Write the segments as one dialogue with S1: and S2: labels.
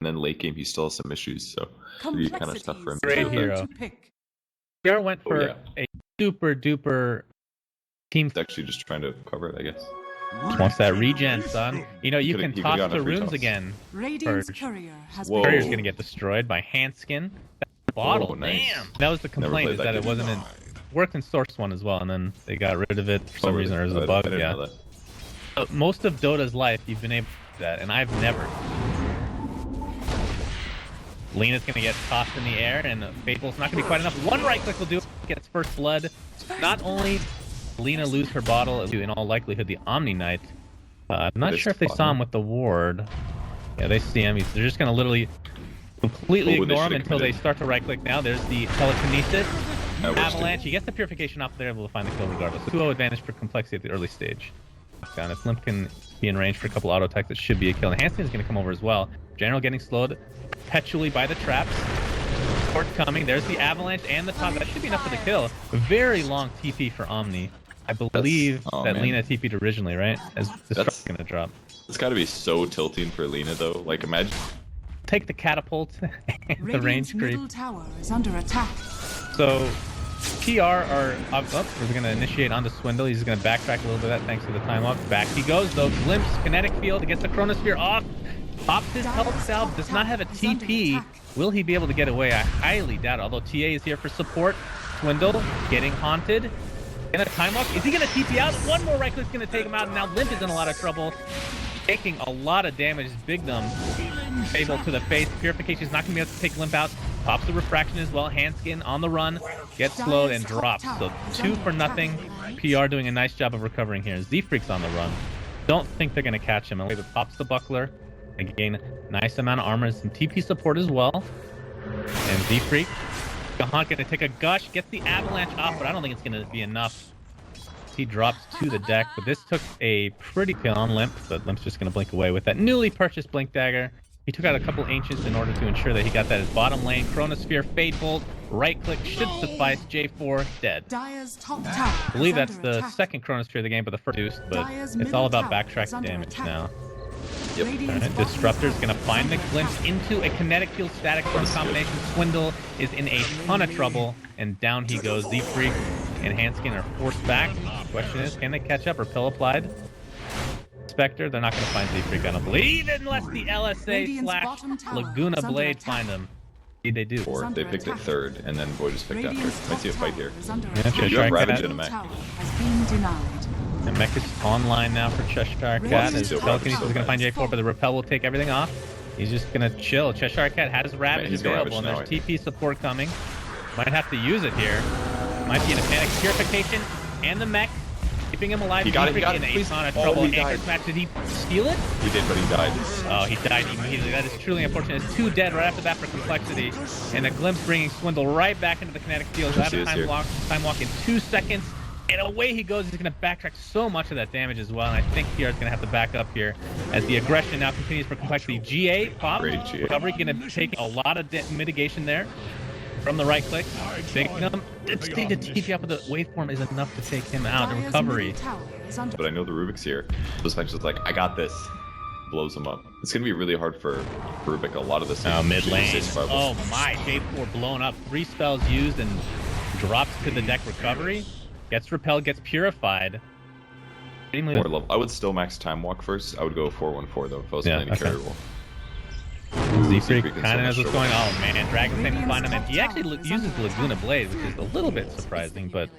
S1: And then late game, he still has some issues, so it'd be kind of tough for him.
S2: Great hero. PR went for a super duper team.
S1: He's actually just trying to cover it, I guess.
S2: Just wants that regen, son. You know, you can toss the runes again.
S3: Radiant's courier has
S1: Whoa.
S2: Courier's gonna get destroyed by Handskin. Bottle,
S1: Whoa, nice.
S2: damn. That was the complaint, is that it wasn't in. Worked in Source 1 as well, and then they got rid of it for some reason, or it was a bug. Yeah. Most of Dota's life, you've been able to do that, and I've never. Lena's gonna get tossed in the air, and Fatal's not gonna be quite enough. One right click will do it. Gets first blood. Not only Lena lose her bottle, in all likelihood the Omni Knight. I'm not sure if they saw him with the ward. Yeah, they see him. They're just gonna literally completely ignore him until they start to right click. Now there's the telekinesis. Avalanche. He gets the purification off. They're able to find the kill regardless. 2-0 advantage for complexity at the early stage. If Limp can be in range for a couple auto attacks, it should be a kill. And Hansen is going to come over as well. General getting slowed perpetually by the traps. Support coming. There's the avalanche and the top. That should be enough for the kill. Very long TP for Omni. I believe that Lena TP'd originally, right? As this truck's going to drop.
S1: It's got to be so tilting for Lena, though. Like, imagine.
S2: Take the catapult and the range creep.
S3: Middle tower is under attack.
S2: So, PR are up. We're going to initiate onto Swindle. He's going to backtrack a little bit of that thanks to the time walk. Back he goes, though. Glimpse, kinetic field, gets the Chronosphere off. Pops his health salve, does not have a TP. Will he be able to get away? I highly doubt it. Although TA is here for support. Swindle getting haunted. And a time walk. Is he going to TP out? One more right click's going to take him out. And now Limp is in a lot of trouble. Taking a lot of damage. Big Dumb. Fable to the face. Purification is not going to be able to take Limp out. Pops the refraction as well. Handskin on the run. Gets slowed and drops. So 2 for nothing. PR doing a nice job of recovering here. Z-Freak's on the run. Don't think they're going to catch him. But pops the buckler. Again, nice amount of armor and some TP support as well. And Z-Freak. Gahan going to take a gush. Gets the avalanche off, but I don't think it's going to be enough. He drops to the deck, but this took a pretty kill on Limp, but Limp's just going to blink away with that newly purchased Blink Dagger. He took out a couple Ancients in order to ensure that he got that as bottom lane. Chronosphere, Fade Bolt, right click should suffice. J4 dead. I believe that's the second Chronosphere of the game, but the first deuced, but it's all about backtrack damage now. Yep. Right. Disruptor's going to find the glimpse into a kinetic field static from combination. Swindle is in a ton of trouble, and down he goes. Z-Freak and Handskin are forced back. The question is, can they catch up? Repel applied. Spectre, they're not going to find Z-Freak, I don't believe, unless the LSA / Laguna Blade find them. Indeed they do.
S1: Or they picked it third, and then Void is picked after. Might see a fight here.
S2: Yeah,
S1: you have Ravage in a mech.
S2: And mech is online now for Cheshire Cat. His telekinesis is going to find J4, but the repel will take everything off. He's just going to chill. Cheshire Cat has Ravage available, and there's TP support coming. Might have to use it here. Might be in a panic. Purification and the mech. Keeping him alive.
S1: He got it, he got it.
S2: In a ton of trouble. Anchor smash. Did he steal it?
S1: He did, but he died.
S2: Oh, he died immediately. That is truly unfortunate. It's 2 dead right after that for complexity. And a glimpse bringing Swindle right back into the kinetic field. He'll have a time walk in 2 seconds. And away he goes. He's going to backtrack so much of that damage as well. And I think PR is going to have to back up here as the aggression now continues for complexity. GA, pop. Recovery going to take a lot of mitigation there from the right click. Big Dumb. The TP up with the waveform is enough to take him out. Recovery.
S1: But I know the Rubik's here. This match is like, I got this. Blows him up. It's going to be really hard for Rubik. A lot of this.
S2: Mid lane. Oh my. J4 blown up. 3 spells used and drops to the deck recovery. Gets repelled, gets purified.
S1: More level. I would still max time walk first. I would go 4-1-4 though if I was playing carry roll.
S2: Z-Freak kind of knows what's going on. Oh man, Dragon's Tank to find him, and he actually uses Laguna Blade, which is a little bit surprising, but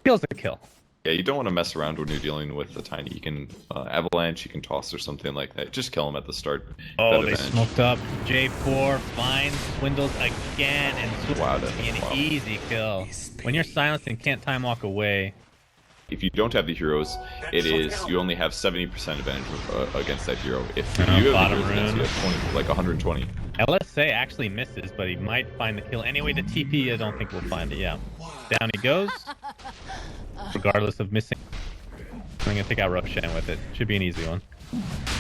S2: kills the kill.
S1: Yeah, you don't want to mess around when you're dealing with a tiny. You can avalanche, you can toss or something like that. Just kill him at the start.
S2: Oh, they smoked up. J4 finds Swindles again, and Swindles an easy kill. When you're silenced and can't time walk away.
S1: If you don't have the heroes, it is you only have 70% advantage against that hero. If you have the heroes, you have 20, like 120.
S2: LSA actually misses, but he might find the kill. Anyway, the TP I don't think we'll find it. Yeah, down he goes. Regardless of missing, I'm gonna take out Roshan with it. Should be an easy one.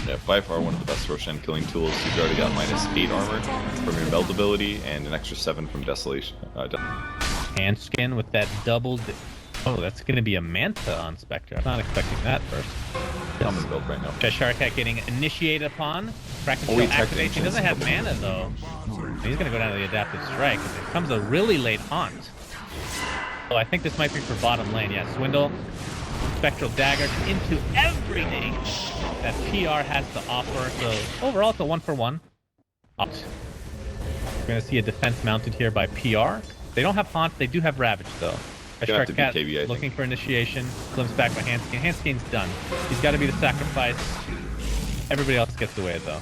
S1: Yeah, by far one of the best Roshan killing tools. You've already got -8 armor from your meld ability and an extra 7 from Desolation.
S2: Handskin with that doubled. Oh, that's gonna be a Manta on Spectre. I'm not expecting that first.
S1: Common build right now.
S2: Cheshire Cat getting initiated upon. Kraken
S1: Oh, he
S2: still activates. He doesn't have mana though. He's gonna go down to the adaptive strike. It comes a really late haunt. So I think this might be for bottom lane. Yeah, Swindle, Spectral Dagger into everything that PR has to offer. So overall, it's a 1-for-1. We're gonna see a defense mounted here by PR. They don't have haunt. They do have Ravage though. Cheshire Cat
S1: BKB,
S2: looking for initiation. Glimpse back by Hanskin. Hanskin's done. He's got to be the sacrifice. Everybody else gets away though.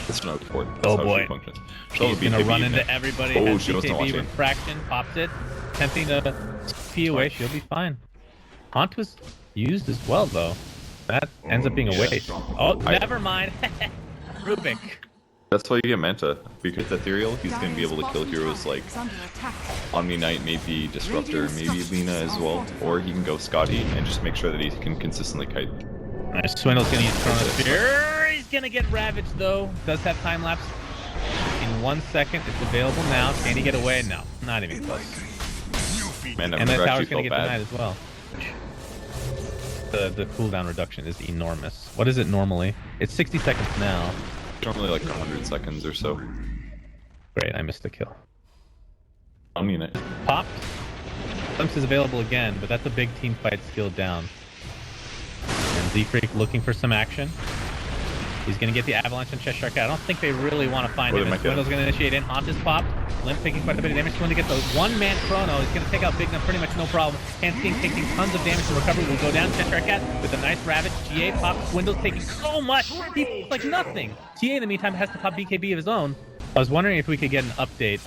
S1: It's not important.
S2: Oh boy.
S1: She's
S2: gonna run into everybody.
S1: Oh,
S2: Has
S1: she wasn't
S2: BKB
S1: watching.
S2: refraction, pops it, attempting to pee away. She'll be fine. Haunt was used as well though. That ends up being a waste. Oh, never mind. Rubik.
S1: That's why you get Manta. Because Ethereal, he's going to be able to kill heroes like Omni Knight, maybe Disruptor, maybe Lina as well. Or he can go Scotty and just make sure that he can consistently kite.
S2: Swindle's going to use Chronosphere. He's going to get Ravaged though. Does have time lapse in 1 second. It's available now. Can he get away? No, not even close.
S1: Man,
S2: and that tower's going to get denied as well. The cooldown reduction is enormous. What is it normally? It's 60 seconds now.
S1: Normally like 100 seconds or so.
S2: Great, I missed a kill.
S1: I mean it.
S2: Popped. Glimpse is available again, but that's a big team fight skill down. And Z-Freak looking for some action. He's going to get the avalanche on Cheshire Cat. I don't think they really want to find him. Swindle's going to initiate in. Haunt is popped. Limp taking quite a bit of damage. Swindle gets a one-man chrono. He's going to take out Big Nut pretty much no problem. Hanskin taking tons of damage. The recovery will go down. Cheshire Cat with a nice Ravage. GA pop. Swindle's taking so much. He's like nothing. TA in the meantime has to pop BKB of his own. I was wondering if we could get an update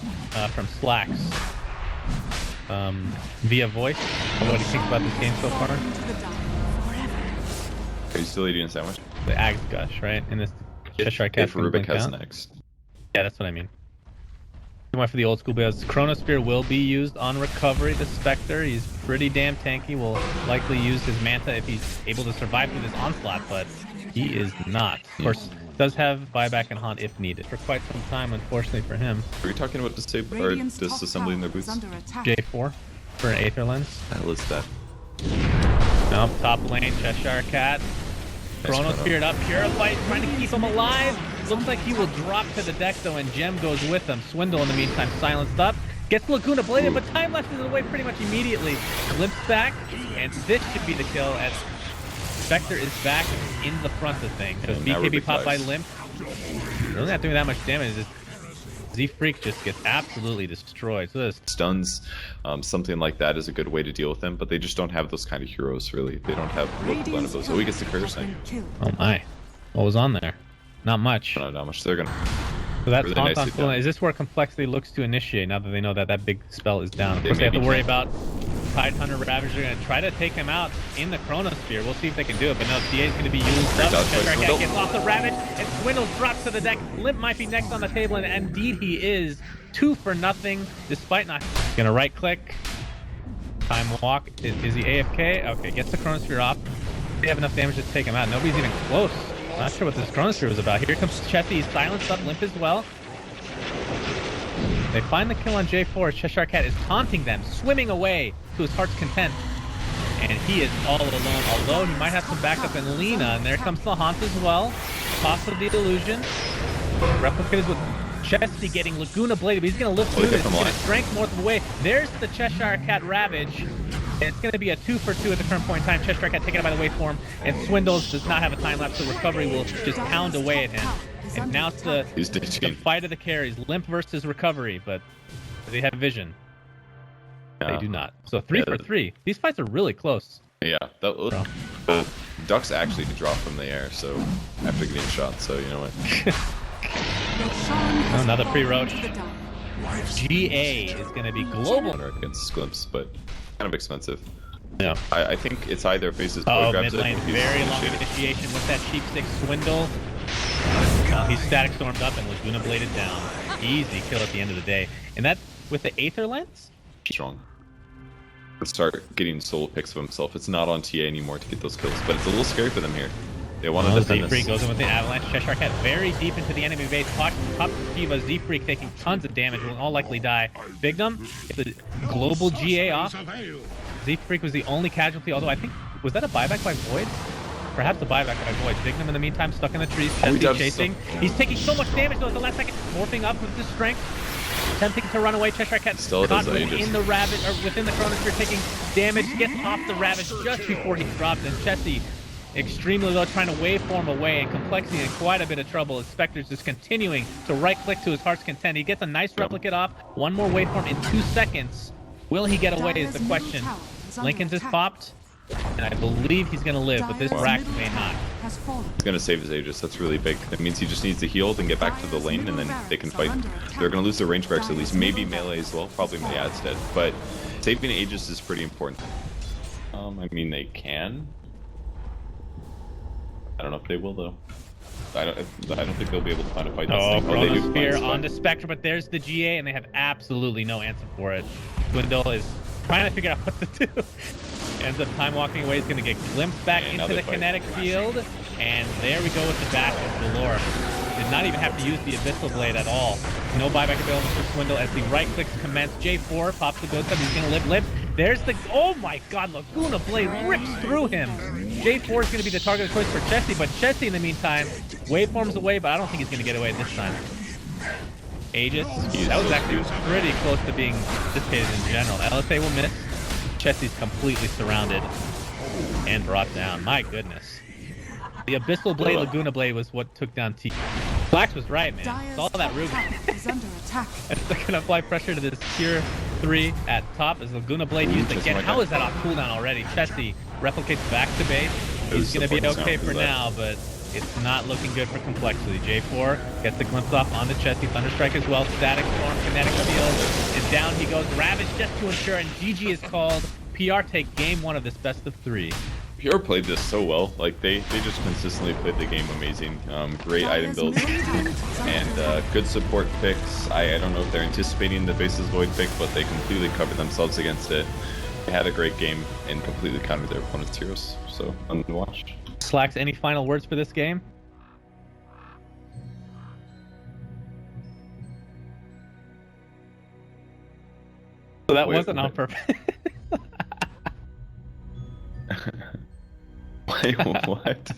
S2: from Slacks via voice. What do you think about this game so far?
S1: Are you still eating a sandwich?
S2: The Ags Gush, right? And this Cheshire Cat.
S1: If Rubik has next.
S2: Yeah, that's what I mean. He went for the old school because Chronosphere will be used on recovery. The Spectre, he's pretty damn tanky. Will likely use his Manta if he's able to survive through this onslaught, but he is not. Of course, does have buyback and haunt if needed for quite some time, unfortunately for him.
S1: Are we talking about disassembling their boots?
S2: J4 for an Aether Lens.
S1: That was that.
S2: Nope, top lane, Cheshire Cat. Chronosphere up, Purify, trying to keep him alive. Looks like he will drop to the deck though, and Gem goes with him. Swindle in the meantime silenced up. Gets Laguna bladed, but time left is away pretty much immediately. Limps back, and this should be the kill as Spectre is back in the front of things. So BKB popped by Limp. Really not doing that much damage. Z-Freak just gets absolutely destroyed. So this
S1: stuns, something like that is a good way to deal with them, but they just don't have those kind of heroes, really. They don't have one of those. Oh, he gets the cursing.
S2: Oh my. What was on there? Not much.
S1: No, not much. They're gonna...
S2: So that's taunt on full. Is this where complexity looks to initiate now that they know that that big spell is down? Of course, they have to worry about Tidehunter Ravager. They're going to try to take him out in the Chronosphere. We'll see if they can do it, but no, TA is going to be used up. Cheshire Cat gets off the Ravage, and Swindle drops to the deck. Limp might be next on the table, and indeed he is. 2 for nothing, despite not... Going to right-click. Time walk. Is he AFK? Okay, gets the Chronosphere off. They have enough damage to take him out. Nobody's even close. Not sure what this Chronosphere was about. Here comes Chessie. He's silenced up. Limp as well. They find the kill on J4. Cheshire Cat is taunting them, swimming away to his heart's content. And he is all alone, although he might have some backup in Lina. And there comes the Haunt as well. Possibly the illusion. Replicas with Chessie getting Laguna bladed, but he's going to lift through it. He's going to strength north of the way. There's the Cheshire Cat Ravage. And it's going to be a 2 for 2 at the current point in time. Cheshire Cat taken out by the waveform. And Swindles does not have a time lapse, so recovery will just pound away at him. And now it's the fight of the carries. Limp versus recovery, but they have vision. They do not. So 3 for 3. These fights are really close.
S1: Yeah, Ducks actually drop from the air, so after getting shot, so you know what.
S2: Another pre-roach. GA is going to be global
S1: against Glimpse, but kind of expensive.
S2: Yeah,
S1: I think it's either faces
S2: or grabs mid lane, very long initiation with that cheap stick Swindle. He's static stormed up and Laguna bladed down. Easy kill at the end of the day. And that with the Aether Lens?
S1: Strong. Let's start getting solo picks of himself. It's not on TA anymore to get those kills, but it's a little scary for them here. They want to defend this.
S2: Z-Freak goes in with the Avalanche. Cheshire Cat very deep into the enemy base. Top Shiva, Z-Freak taking tons of damage. Will all likely die. Bignum, the global GA off. Z-Freak was the only casualty, although I think, was that a buyback by Void? Perhaps the buyback could avoid. Dignum in the meantime stuck in the trees.
S1: Oh, he
S2: Chesty
S1: does
S2: chasing. He's taking so much damage though at the last second. Morphing up with his strength. Attempting to run away. Cheshire Cat
S1: Still
S2: caught
S1: does Aegis.
S2: within the Ravage, or within the Chronosphere, taking damage. Gets off the Ravage just before he dropped. And Chesty extremely low, trying to waveform away, and complexity in quite a bit of trouble as Spectre's just continuing to right-click to his heart's content. He gets a nice replicate off. One more waveform in 2 seconds. Will he get away is the question. Lincoln's is popped, and I believe he's going to live, but this Rack may not.
S1: He's going to save his Aegis. That's really big. That means he just needs to heal and get back to the lane, and then they can fight. They're going to lose their range barracks at least. Maybe melee as well. Probably yeah, it's dead. But saving Aegis is pretty important. I mean, they can. I don't know if they will though. I don't think they'll be able to find a fight.
S2: Oh,
S1: They do
S2: Chronosphere
S1: find a
S2: onto Spectre, but there's the GA, and they have absolutely no answer for it. Dwindle is trying to figure out what to do. Ends up time walking away. He's going to get glimpsed back
S1: Yeah,
S2: into
S1: another
S2: the
S1: fight.
S2: kinetic field, and there we go with the bash of Galore. Did not even have to use the Abyssal Blade at all. No buyback available for Swindle as the right clicks commence. J4 pops the ghost up. He's going to live. There's the... Oh my god, Laguna Blade rips through him. J4 is going to be the target of choice for Chesty, but Chesty in the meantime waveforms away, but I don't think he's going to get away this time. Aegis, that was actually pretty close to being dissipated in general. LSA will miss. Chesty's completely surrounded and brought down. My goodness. The Abyssal Blade, Laguna Blade was what took down T. Flax was right, man. It's all that Ruby.
S3: Is under attack.
S2: And they're going to apply pressure to this tier 3 at top as Laguna Blade used again. How is that off cooldown already? Chesty replicates back to base. He's going to be okay for now, but it's not looking good for complexity. J4 gets the glimpse off on the Chesty. Thunderstrike as well. Static Storm, Kinetic Field is down. He goes Ravage just to ensure, and GG is called. PR take game 1 of this best of 3.
S1: PR played this so well. Like they just consistently played the game amazing. Great item builds and good support picks. I don't know if they're anticipating the Faceless Void pick, but they completely covered themselves against it. They had a great game and completely countered their opponent's heroes. So fun to watch.
S2: Slacks, any final words for this game? So that wasn't on purpose.
S1: Wait, what?